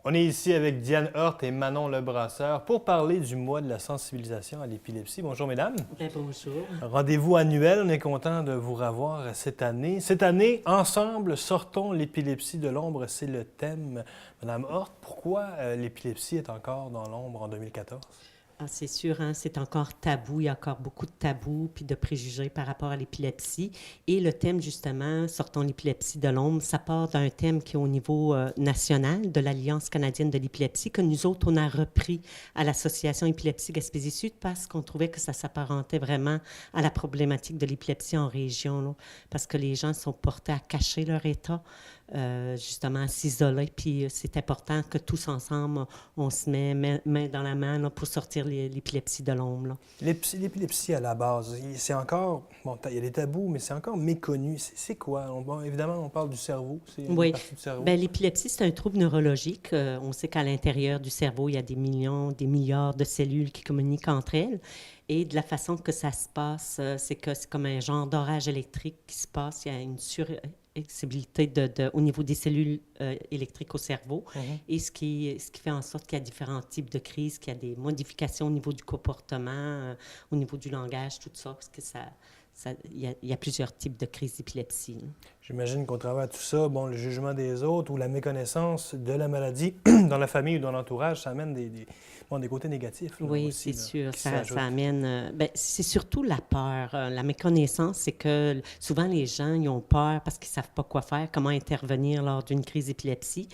On est ici avec Diane Hort et Manon Lebrasseur pour parler du mois de la sensibilisation à l'épilepsie. Bonjour, mesdames. Bien, bonjour. Rendez-vous annuel, on est content de vous revoir cette année. Cette année, ensemble, sortons l'épilepsie de l'ombre, c'est le thème. Madame Hort, pourquoi l'épilepsie est encore dans l'ombre en 2014? Ah, c'est sûr, hein, c'est encore tabou. Il y a encore beaucoup de tabous puis de préjugés par rapport à l'épilepsie. Et le thème, justement, Sortons l'épilepsie de l'ombre, ça part d'un thème qui est au niveau national de l'Alliance canadienne de l'épilepsie, que nous autres, on a repris à l'Association Épilepsie Gaspésie-Sud parce qu'on trouvait que ça s'apparentait vraiment à la problématique de l'épilepsie en région, là, parce que les gens sont portés à cacher leur état, justement à s'isoler. Puis c'est important que tous ensemble, on se met main dans la main là, pour sortir l'épilepsie de l'ombre. Là. L'épilepsie, à la base, c'est encore... Bon, il y a des tabous, mais c'est encore méconnu. C'est quoi? Bon, évidemment, on parle du cerveau. C'est une Oui. partie du cerveau. Bien, l'épilepsie, c'est un trouble neurologique. On sait qu'à l'intérieur du cerveau, il y a des millions, des milliards de cellules qui communiquent entre elles. Et de la façon que ça se passe, c'est que c'est comme un genre d'orage électrique qui se passe. Il y a une surexcibilité au niveau des cellules électriques au cerveau. Et ce qui fait en sorte qu'il y a différents types de crises, qu'il y a des modifications au niveau du comportement, au niveau du langage, tout ça, parce que il y a plusieurs types de crises d'épilepsie. J'imagine qu'au travers de tout ça, bon, le jugement des autres ou la méconnaissance de la maladie dans la famille ou dans l'entourage, ça amène des côtés négatifs. Là, oui, aussi, c'est là, sûr. Ça amène... ben, c'est surtout la peur. La méconnaissance, c'est que souvent les gens, ils ont peur parce qu'ils ne savent pas quoi faire, comment intervenir lors d'une crise d'épilepsie.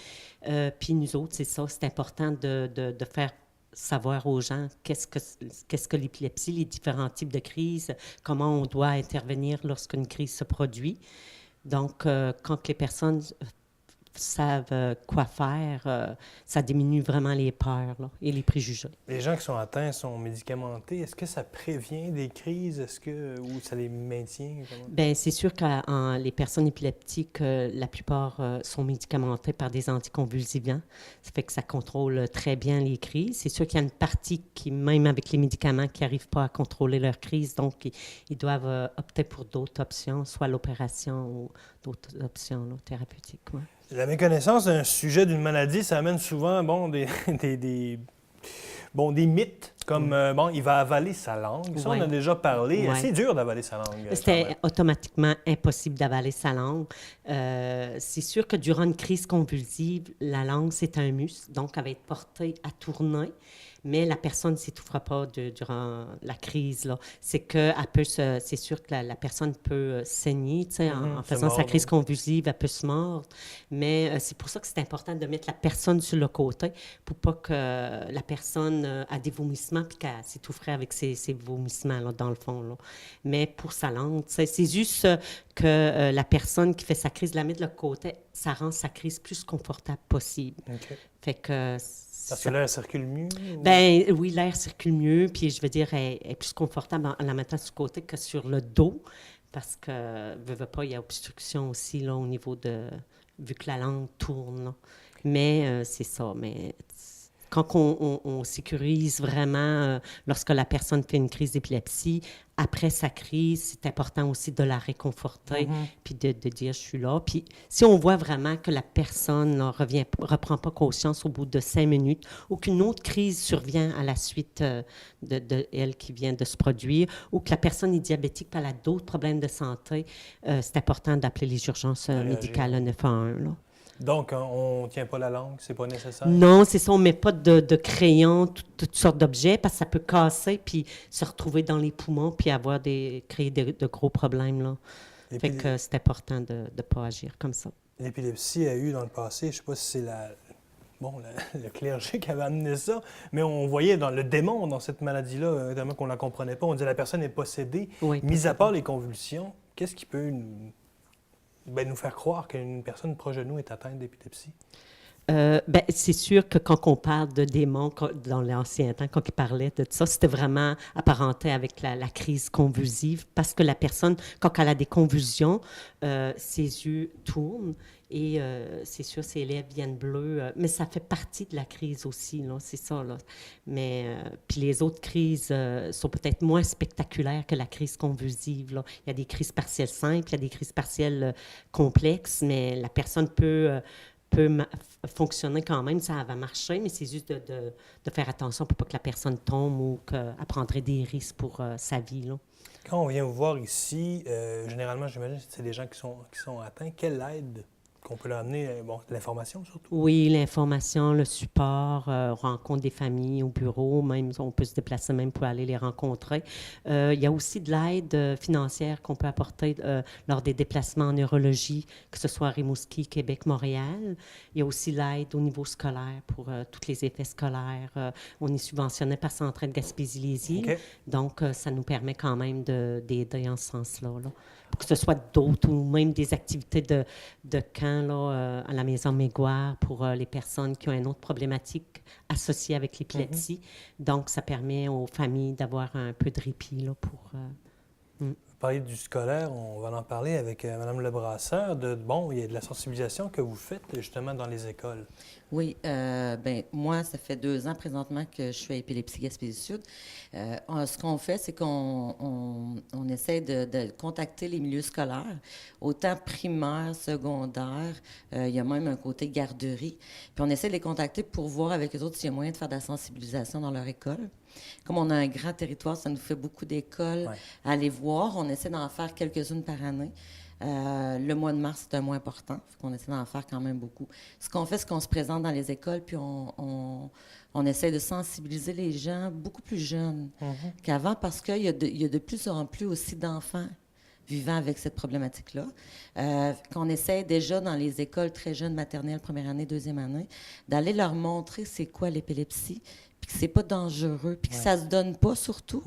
Puis nous autres, c'est ça, c'est important de faire savoir aux gens qu'est-ce que l'épilepsie, les différents types de crises, comment on doit intervenir lorsqu'une crise se produit. Donc, quand les personnes savent quoi faire, ça diminue vraiment les peurs là, et les préjugés. Les gens qui sont atteints sont médicamentés. Est-ce que ça prévient des crises? Ou ça les maintient? Bien, c'est sûr que les personnes épileptiques, la plupart sont médicamentées par des anticonvulsivants. Ça fait que ça contrôle très bien les crises. C'est sûr qu'il y a une partie qui, même avec les médicaments, qui n'arrivent pas à contrôler leurs crises. Donc, ils doivent opter pour d'autres options, soit l'opération ou d'autres options là, thérapeutiques. Ouais. La méconnaissance d'un sujet d'une maladie, ça amène souvent des mythes, comme il va avaler sa langue. Ça, on a déjà parlé. Ouais. C'est dur d'avaler sa langue. C'était automatiquement impossible d'avaler sa langue. C'est sûr que durant une crise convulsive, la langue, c'est un muscle, donc elle va être portée à tourner. Mais la personne ne s'étouffera pas durant la crise. Là. C'est sûr que la personne peut saigner, en faisant sa crise convulsive, elle peut se mordre. Mais c'est pour ça que c'est important de mettre la personne sur le côté pour pas que la personne a des vomissements puis qu'elle s'étoufferait avec ses vomissements, là, dans le fond. Là. Mais pour sa langue, c'est juste que la personne qui fait sa crise la met de l'autre côté, ça rend sa crise plus confortable possible. Okay. Fait que... Parce que l'air circule mieux? Ben oui, l'air circule mieux, puis je veux dire, elle est plus confortable en la mettant sur le côté que sur le dos, parce que, veut pas, il y a obstruction aussi, là, au niveau de... vu que la langue tourne, là. Mais c'est ça, mais... Quand on sécurise vraiment, lorsque la personne fait une crise d'épilepsie, après sa crise, c'est important aussi de la réconforter, puis de dire « je suis là ». Puis si on voit vraiment que la personne ne reprend pas conscience au bout de 5 minutes, ou qu'une autre crise survient à la suite de elle qui vient de se produire, ou que la personne est diabétique, puis elle a d'autres problèmes de santé, c'est important d'appeler les urgences médicales à 911, là. Donc, on ne tient pas la langue, c'est pas nécessaire? Non, c'est ça, on ne met pas de crayon, toutes sortes d'objets, parce que ça peut casser, puis se retrouver dans les poumons, puis créer de gros problèmes, là. Fait que c'est important de ne pas agir comme ça. L'épilepsie a eu dans le passé, je ne sais pas si c'est le clergé qui avait amené ça, mais on voyait dans le démon dans cette maladie-là, évidemment qu'on ne la comprenait pas. On disait que la personne est possédée. Oui, mis à part les convulsions, qu'est-ce qui peut nous faire croire qu'une personne proche de nous est atteinte d'épilepsie? C'est sûr que quand on parle de démons, dans l'ancien temps, quand il parlait de ça, c'était vraiment apparenté avec la crise convulsive, parce que la personne, quand elle a des convulsions, ses yeux tournent et c'est sûr, ses lèvres viennent bleues, mais ça fait partie de la crise aussi, là, c'est ça, là. Mais, puis les autres crises sont peut-être moins spectaculaires que la crise convulsive, là. Il y a des crises partielles simples, il y a des crises partielles complexes, mais la personne peut peut fonctionner quand même, ça va marcher, mais c'est juste de faire attention pour pas que la personne tombe ou qu'elle prendrait des risques pour sa vie, là. Quand on vient vous voir ici, généralement, j'imagine que c'est des gens qui sont atteints. Quelle aide qu'on peut leur amener? Bon, de l'information surtout. Oui, l'information, le support, rencontre des familles au bureau, même on peut se déplacer même pour aller les rencontrer. Il y a aussi de l'aide financière qu'on peut apporter lors des déplacements en neurologie, que ce soit à Rimouski, Québec, Montréal. Il y a aussi l'aide au niveau scolaire pour tous les effets scolaires. On est subventionné par Centraide Gaspésie-Lévis, OK. donc ça nous permet quand même d'aider en ce sens-là, là. Pour que ce soit d'autres ou même des activités de camp là, à la maison Mégoire pour les personnes qui ont une autre problématique associée avec l'épilepsie. Donc, ça permet aux familles d'avoir un peu de répit là, pour... Vous parlez du scolaire, on va en parler avec Mme Lebrasseur. Bon, il y a de la sensibilisation que vous faites justement dans les écoles. Oui, ben moi, ça fait 2 ans présentement que je suis à Épilepsie Gaspésie-Sud. Ce qu'on fait, c'est qu'on essaie de contacter les milieux scolaires, autant primaire, secondaire, il y a même un côté garderie. Puis on essaie de les contacter pour voir avec eux autres s'il y a moyen de faire de la sensibilisation dans leur école. Comme on a un grand territoire, ça nous fait beaucoup d'écoles à aller voir. On essaie d'en faire quelques-unes par année. Le mois de mars, c'est un mois important. On essaie d'en faire quand même beaucoup. Ce qu'on fait, c'est qu'on se présente dans les écoles, puis on essaie de sensibiliser les gens beaucoup plus jeunes qu'avant, parce qu'il y a de plus en plus aussi d'enfants vivant avec cette problématique-là. Qu'on essaie déjà dans les écoles très jeunes, maternelles, première année, deuxième année, d'aller leur montrer c'est quoi l'épilepsie, puis que c'est pas dangereux, puis que ça se donne pas surtout,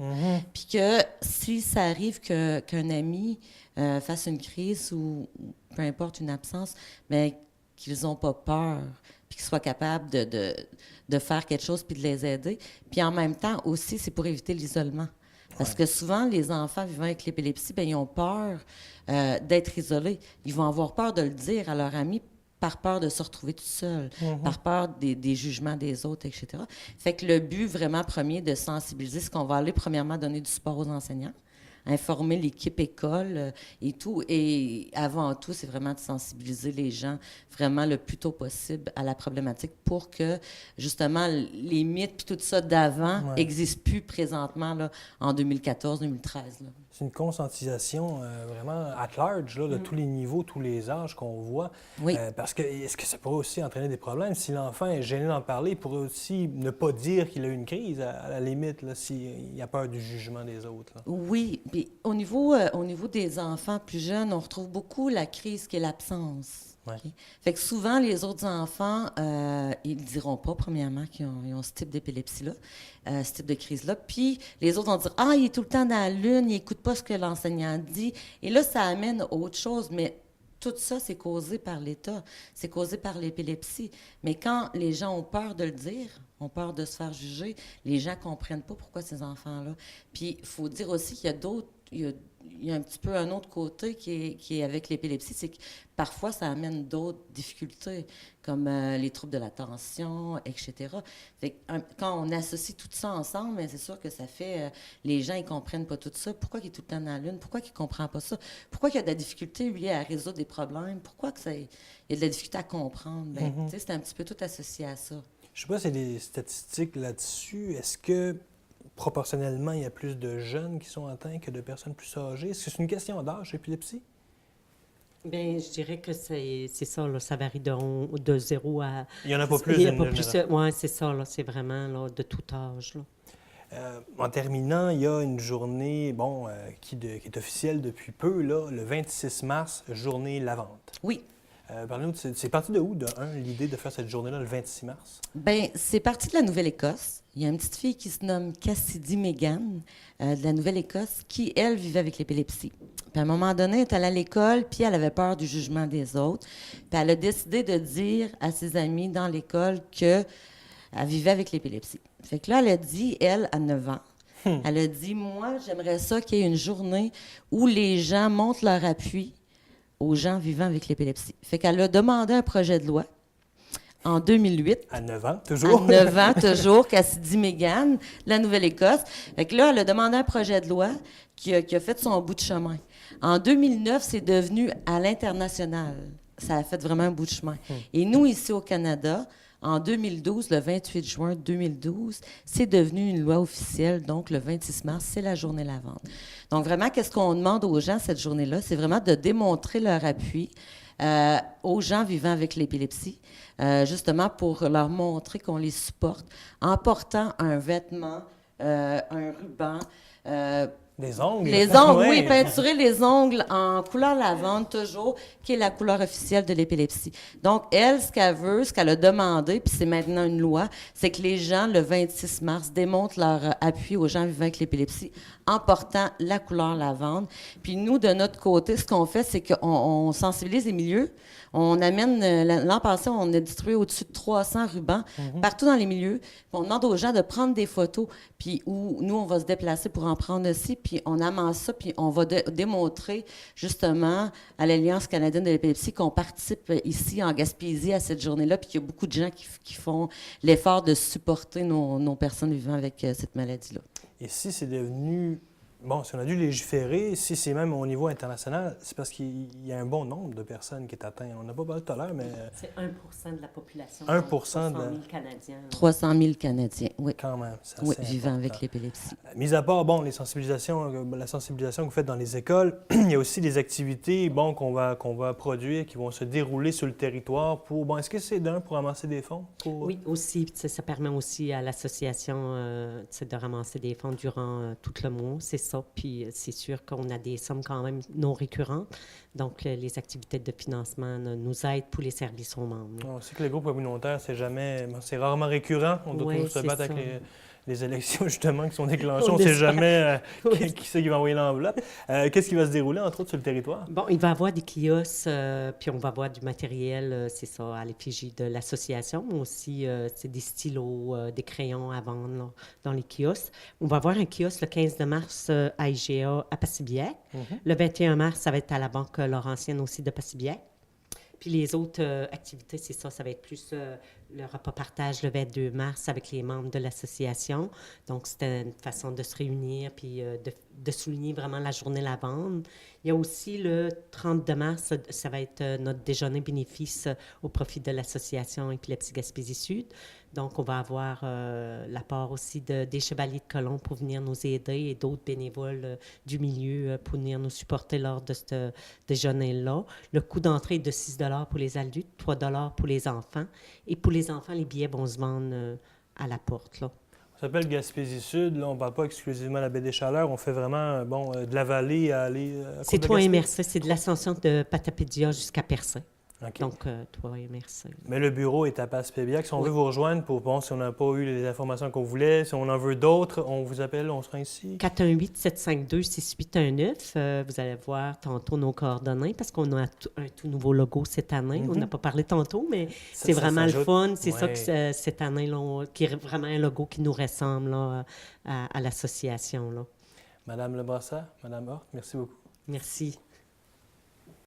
puis que si ça arrive qu'un ami fasse une crise ou peu importe une absence, mais qu'ils n'ont pas peur, puis qu'ils soient capables de faire quelque chose puis de les aider. Puis en même temps aussi, c'est pour éviter l'isolement. Parce que souvent, les enfants vivant avec l'épilepsie, bien, ils ont peur d'être isolés. Ils vont avoir peur de le dire à leurs amis par peur de se retrouver tout seul, par peur des jugements des autres, etc. Fait que le but vraiment premier de sensibiliser, c'est qu'on va aller premièrement donner du support aux enseignants, informer l'équipe école et tout. Et avant tout, c'est vraiment de sensibiliser les gens vraiment le plus tôt possible à la problématique pour que, justement, les mythes puis tout ça d'avant n'existent plus présentement là, en 2014-2013. C'est une conscientisation vraiment at large, là, de tous les niveaux, tous les âges qu'on voit. Oui. Parce que est-ce que ça pourrait aussi entraîner des problèmes? Si l'enfant est gêné d'en parler, il pourrait aussi ne pas dire qu'il a eu une crise, à la limite, s'il a peur du jugement des autres. Là. Oui. Puis au niveau des enfants plus jeunes, on retrouve beaucoup la crise qui est l'absence. Okay? Fait que souvent, les autres enfants, ils ne diront pas, premièrement, qu'ils ont ce type d'épilepsie-là, ce type de crise-là. Puis les autres vont dire « Ah, il est tout le temps dans la lune, il n'écoute pas ce que l'enseignant dit. » Et là, ça amène autre chose. Mais tout ça, c'est causé par l'État. C'est causé par l'épilepsie. Mais quand les gens ont peur de le dire, ont peur de se faire juger, les gens ne comprennent pas pourquoi ces enfants-là. Puis il faut dire aussi qu'il y a d'autres... Il y a un petit peu un autre côté qui est avec l'épilepsie, c'est que parfois, ça amène d'autres difficultés, comme les troubles de l'attention, etc. Fait que, quand on associe tout ça ensemble, c'est sûr que ça fait... les gens, ils ne comprennent pas tout ça. Pourquoi il est tout le temps dans la lune? Pourquoi il ne comprend pas ça? Pourquoi il y a de la difficulté, lui, à résoudre des problèmes? Pourquoi il y a de la difficulté à comprendre? Bien, tu sais, c'est un petit peu tout associé à ça. Je ne sais pas s'il y a des statistiques là-dessus. Est-ce que... proportionnellement, il y a plus de jeunes qui sont atteints que de personnes plus âgées. Est-ce que c'est une question d'âge, l'épilepsie? Bien, je dirais que c'est ça, là, ça varie de 0 à... Il n'y en a pas plus. Il n'y a pas plus. Oui, c'est ça, là, c'est vraiment là, de tout âge. Là. En terminant, il y a une journée qui est officielle depuis peu, là, le 26 mars, journée Lavante. Oui. Parlez-nous, c'est parti de où, l'idée de faire cette journée-là, le 26 mars? Bien, c'est parti de la Nouvelle-Écosse. Il y a une petite fille qui se nomme Cassidy Megan, de la Nouvelle-Écosse, qui, elle, vivait avec l'épilepsie. Puis à un moment donné, elle est allée à l'école, puis elle avait peur du jugement des autres. Puis elle a décidé de dire à ses amis dans l'école qu'elle vivait avec l'épilepsie. Fait que là, elle a dit, elle, à 9 ans, elle a dit, moi, j'aimerais ça qu'il y ait une journée où les gens montrent leur appui aux gens vivant avec l'épilepsie. Fait qu'elle a demandé un projet de loi en 2008. À 9 ans, toujours. À 9 ans, toujours, Cassidy Megan, de la Nouvelle-Écosse. Fait que là, elle a demandé un projet de loi qui a fait son bout de chemin. En 2009, c'est devenu à l'international. ça a fait vraiment un bout de chemin. Et nous, ici au Canada, en 2012, le 28 juin 2012, c'est devenu une loi officielle. Donc, le 26 mars, c'est la journée lavande. Donc, vraiment, qu'est-ce qu'on demande aux gens cette journée-là? C'est vraiment de démontrer leur appui aux gens vivant avec l'épilepsie, justement pour leur montrer qu'on les supporte en portant un vêtement, un ruban, Des ongles? les ongles, Ouais. oui, peinturer les ongles en couleur lavande, toujours, qui est la couleur officielle de l'épilepsie. Donc, elle, ce qu'elle veut, ce qu'elle a demandé, puis c'est maintenant une loi, c'est que les gens, le 26 mars, démontrent leur appui aux gens vivant avec l'épilepsie en portant la couleur lavande. Puis nous, de notre côté, ce qu'on fait, c'est qu'on sensibilise les milieux. On amène, l'an passé, on a distribué au-dessus de 300 rubans partout dans les milieux. Puis on demande aux gens de prendre des photos, puis où nous, on va se déplacer pour en prendre aussi, puis on amasse ça, puis on va démontrer justement à l'Alliance canadienne de l'épilepsie qu'on participe ici en Gaspésie à cette journée-là, puis qu'il y a beaucoup de gens qui font l'effort de supporter nos personnes vivant avec cette maladie-là. Et si c'est devenu... Bon, si on a dû légiférer, si c'est même au niveau international, c'est parce qu'il y a un bon nombre de personnes qui est atteint. On n'a pas mal tout à l'heure, mais... C'est 1% de la population. 1% 300 de... 000 Canadiens. 300 000 Canadiens, oui. Quand même, c'est Oui, assez vivant important. avec l'épilepsie. Mis à part, bon, la sensibilisation que vous faites dans les écoles, il y a aussi des activités, bon, qu'on va produire, qui vont se dérouler sur le territoire pour... Bon, est-ce que c'est pour ramasser des fonds? Oui, aussi. Ça permet aussi à l'association de ramasser des fonds durant tout le mois, c'est ça. Puis c'est sûr qu'on a des sommes quand même non récurrentes. Donc, les activités de financement nous aident pour les services aux membres. On sait que les groupes communautaires, c'est rarement récurrent. On doit toujours se battre avec les élections, justement, qui sont déclenchées. On ne sait jamais qui c'est qui va envoyer l'enveloppe. Qu'est-ce qui va se dérouler, entre autres, sur le territoire? Bon, il va y avoir des kiosques, puis on va avoir du matériel, c'est ça, à l'effigie de l'association, mais aussi, c'est des stylos, des crayons à vendre là, dans les kiosques. On va avoir un kiosque le 15 mars à IGA à Passy-Bière. Le 21 mars, ça va être à la Banque Laurentienne aussi de Passy-Bière. Puis les autres activités, c'est ça, ça va être plus le repas partage le 22 mars avec les membres de l'association. Donc, c'était une façon de se réunir puis de souligner vraiment la journée lavande. Il y a aussi le 30 mars, ça va être notre déjeuner bénéfice au profit de l'association Épilepsie Gaspésie Sud. Donc, on va avoir l'apport aussi des Chevaliers de Colomb pour venir nous aider et d'autres bénévoles du milieu pour venir nous supporter lors de ce déjeuner-là. Le coût d'entrée est de 6 $ pour les adultes, 3 $ pour les enfants. Et pour les enfants, les billets vont se vendre à la porte, là. Ça s'appelle Gaspésie Sud. Là, on ne parle pas exclusivement de la baie des Chaleurs. On fait vraiment de la vallée à aller... C'est 3MRC, c'est de l'ascension de Patapédia jusqu'à Percé. Okay. Donc, 3MRC. Mais le bureau est à Passy-Pébiac. Si on veut vous rejoindre, si on n'a pas eu les informations qu'on voulait, si on en veut d'autres, on vous appelle, on sera ici. 418-752-6819. Vous allez voir tantôt nos coordonnées parce qu'on a un tout nouveau logo cette année. On n'a pas parlé tantôt, mais c'est vraiment le fun. C'est ça que cette année, là, qui est vraiment un logo qui nous ressemble là, à l'association. Là. Madame Lebrassat, Madame Hort, merci beaucoup. Merci.